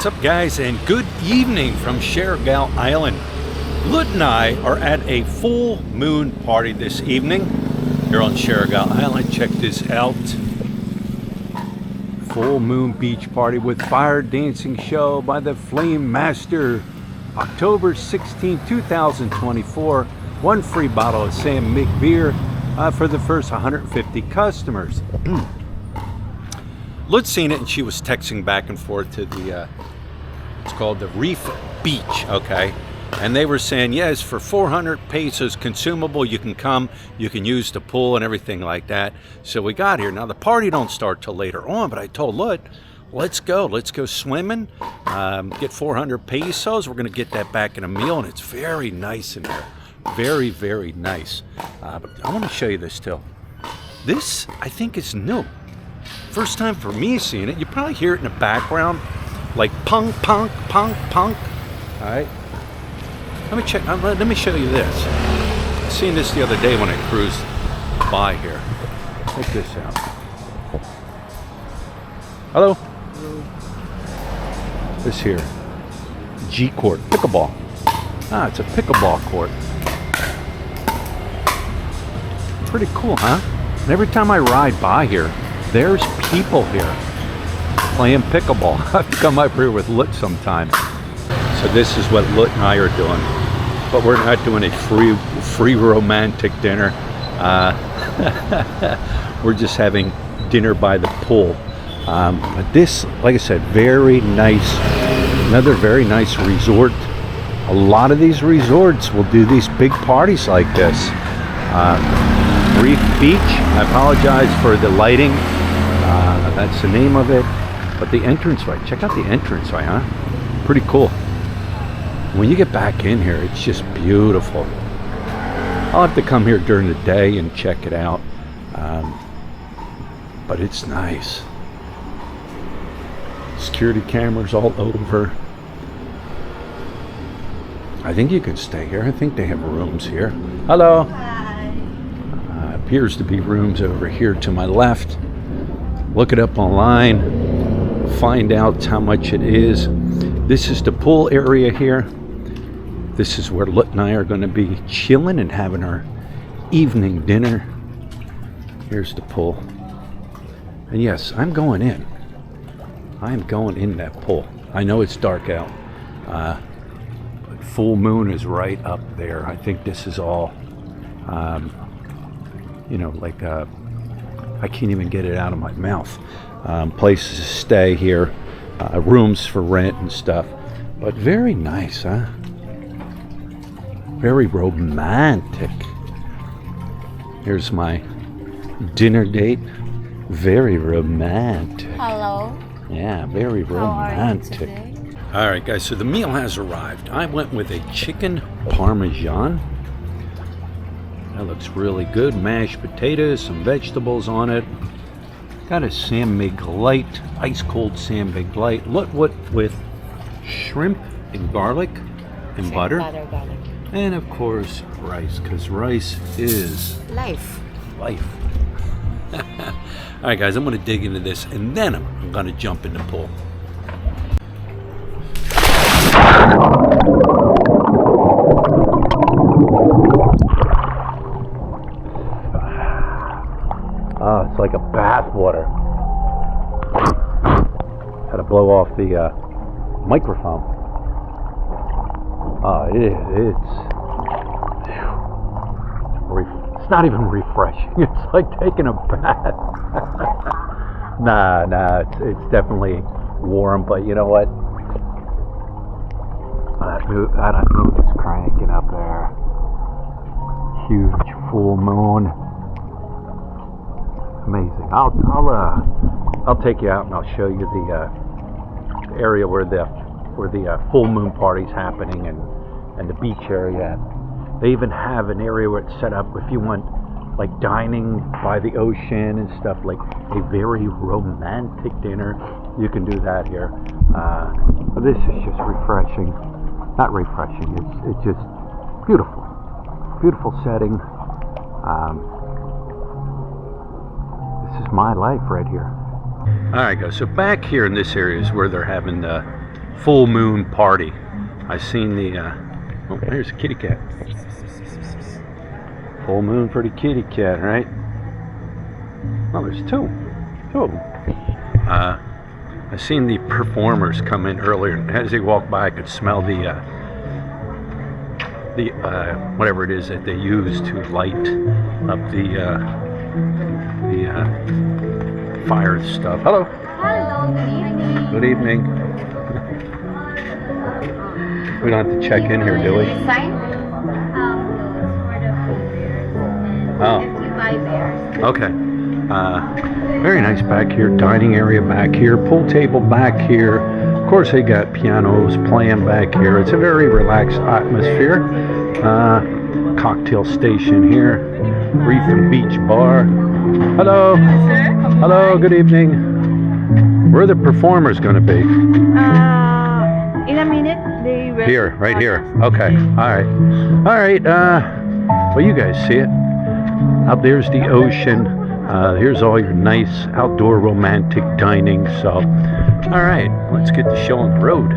What's up, guys, and good evening from Siargao Island. Lut and I are at a full moon party this evening here on Siargao Island. Check this out. Full moon beach party with fire dancing show by the Flame Master. October 16, 2024. One free bottle of Sam Mick beer for the first 150 customers. Lut's seen it and she was texting back and forth to the, it's called the Reef Beach, okay? And they were saying, yes, for 400 pesos consumable, you can come, you can use the pool and everything like that. So we got here. Now the party don't start till later on, but I told Lut, let's go swimming, get 400 pesos. We're gonna get that back in a meal, and it's very nice in there. Very, very nice. But I wanna show you this too. This, I think, is new. First time for me seeing it. You probably hear it in the background, like punk, punk, punk, punk. All right. Let me show you this. I seen this the other day when I cruised by here. Check this out. Hello. Hello. This here, G court, pickleball. Ah, it's a pickleball court. Pretty cool, huh? And every time I ride by here, there's people here playing pickleball. I've come up here with Lut sometimes. So this is what Lut and I are doing. But we're not doing a free romantic dinner. We're just having dinner by the pool. But this, like I said, very nice. Another very nice resort. A lot of these resorts will do these big parties like this. Reef Beach. I apologize for the lighting. That's the name of it. But the entranceway, check out the entranceway, huh? Pretty cool. When you get back in here, it's just beautiful. I'll have to come here during the day and check it out. But it's nice. Security cameras all over. I think you can stay here. I think they have rooms here. Hello. Hi. Appears to be rooms over here to my left. Look it up online, find out how much it is. This is the pool area here. This is where Lut and I are going to be chilling and having our evening dinner. Here's the pool. And yes, I'm going in. I'm going in that pool. I know it's dark out. But full moon is right up there. I think this is all, you know, like I can't even get it out of my mouth. Places to stay here, rooms for rent and stuff. But very nice, huh? Very romantic. Here's my dinner date. Very romantic. Hello. Yeah, very romantic. All right, guys, so the meal has arrived. I went with a chicken parmesan. That looks really good. Mashed potatoes, some vegetables on it. Got a Sam Mig Light, ice cold Sam Mig Light. Lut with shrimp and garlic and butter. Garlic. And of course, rice, because rice is Life. life. All right, guys, I'm going to dig into this and then I'm going to jump in the pool. Oh, it's like a bath water. Had to blow off the microphone. It's not even refreshing. It's like taking a bath. Nah, it's definitely warm, but you know what? That moon is cranking up there. Huge full moon. Amazing. I'll take you out and I'll show you the area where the full moon party's happening and the beach area. They even have an area where it's set up if you want like dining by the ocean and stuff, like a very romantic dinner. You can do that here. But this is just refreshing. Not refreshing. It's just beautiful. Beautiful setting. This is my life right here. All right, guys. So back here in this area is where they're having the full moon party. I seen the oh, there's a kitty cat. Full moon for the kitty cat, right? Oh, there's two of them. I seen the performers come in earlier, and as they walked by, I could smell the whatever it is that they use to light up the fire stuff. Hello. Hello, good evening. Good evening. We don't have to check in here, do we? Sign? No, Oh. if you buy bears. Okay. Very nice back here. Dining area back here. Pool table back here. Of course, they got pianos playing back here. It's a very relaxed atmosphere. Cocktail station here. Reef and Beach Bar. Hello. Hello. Good evening. Where are the performers going to be? In a minute, they will. Here, right here. Okay. All right. All right. Well, you guys see it. Out there's the ocean. Here's all your nice outdoor romantic dining. So, all right, let's get the show on the road.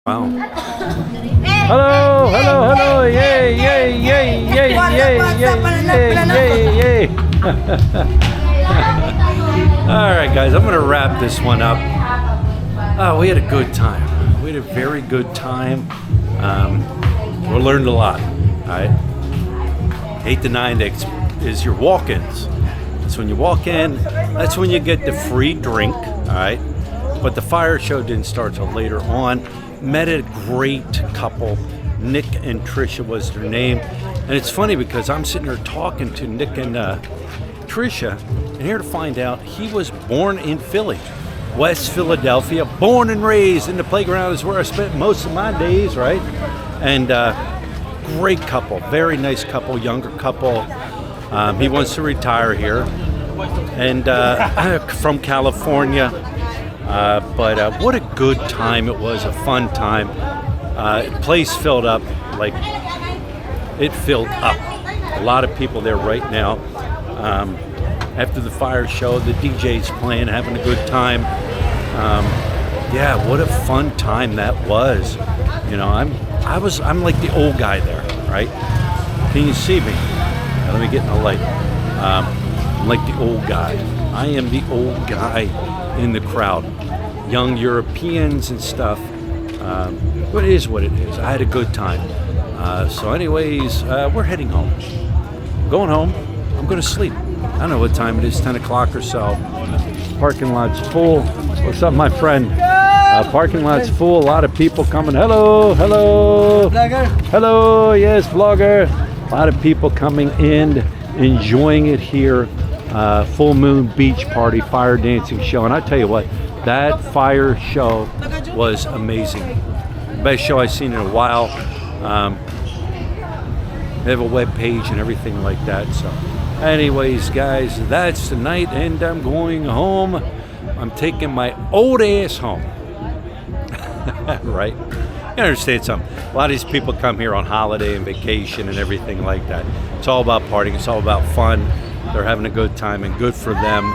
Wow. Hello, hello, hello, yay, yay, yay, yay, yay, yay, yay, yay. All right, guys, I'm gonna wrap this one up. Oh, we had a good time. We had a very good time. We learned a lot, all right? 8 to 9 is your walk-ins. So when you walk in, that's when you get the free drink, all right? But the fire show didn't start till later on. Met a great couple. Nick and Trisha was their name. And it's funny because I'm sitting here talking to Nick and Trisha, and here to find out he was born in Philly, West Philadelphia, born and raised in the playground is where I spent most of my days, right? And great couple, very nice couple, younger couple. He wants to retire here, and from California. But what a good time it was, a fun time. Place filled up, like it filled up. A lot of people there right now. After the fire show, the DJ's playing, having a good time. Yeah, what a fun time that was. You know, I'm like the old guy there, right? Can you see me? Now, let me get in the light. I'm like the old guy. I am the old guy in the crowd. Young Europeans and stuff. But it is what it is. I had a good time. So anyways, we're heading home. Going home. I'm going to sleep. I don't know what time it is, 10 o'clock or so. Parking lot's full. What's up, my friend? Parking lot's full. A lot of people coming. Hello, hello. Vlogger. Hello, yes, vlogger. A lot of people coming in, enjoying it here. Full moon beach party, fire dancing show. And I tell you what, that fire show was amazing. Best show I've seen in a while. They have a web page and everything like that. So anyways, guys, that's the night, and I'm going home. I'm taking my old ass home. Right? You understand something. A lot of these people come here on holiday and vacation and everything like that. It's all about partying. It's all about fun. They're having a good time, and good for them.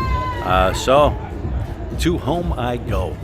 So to home I go.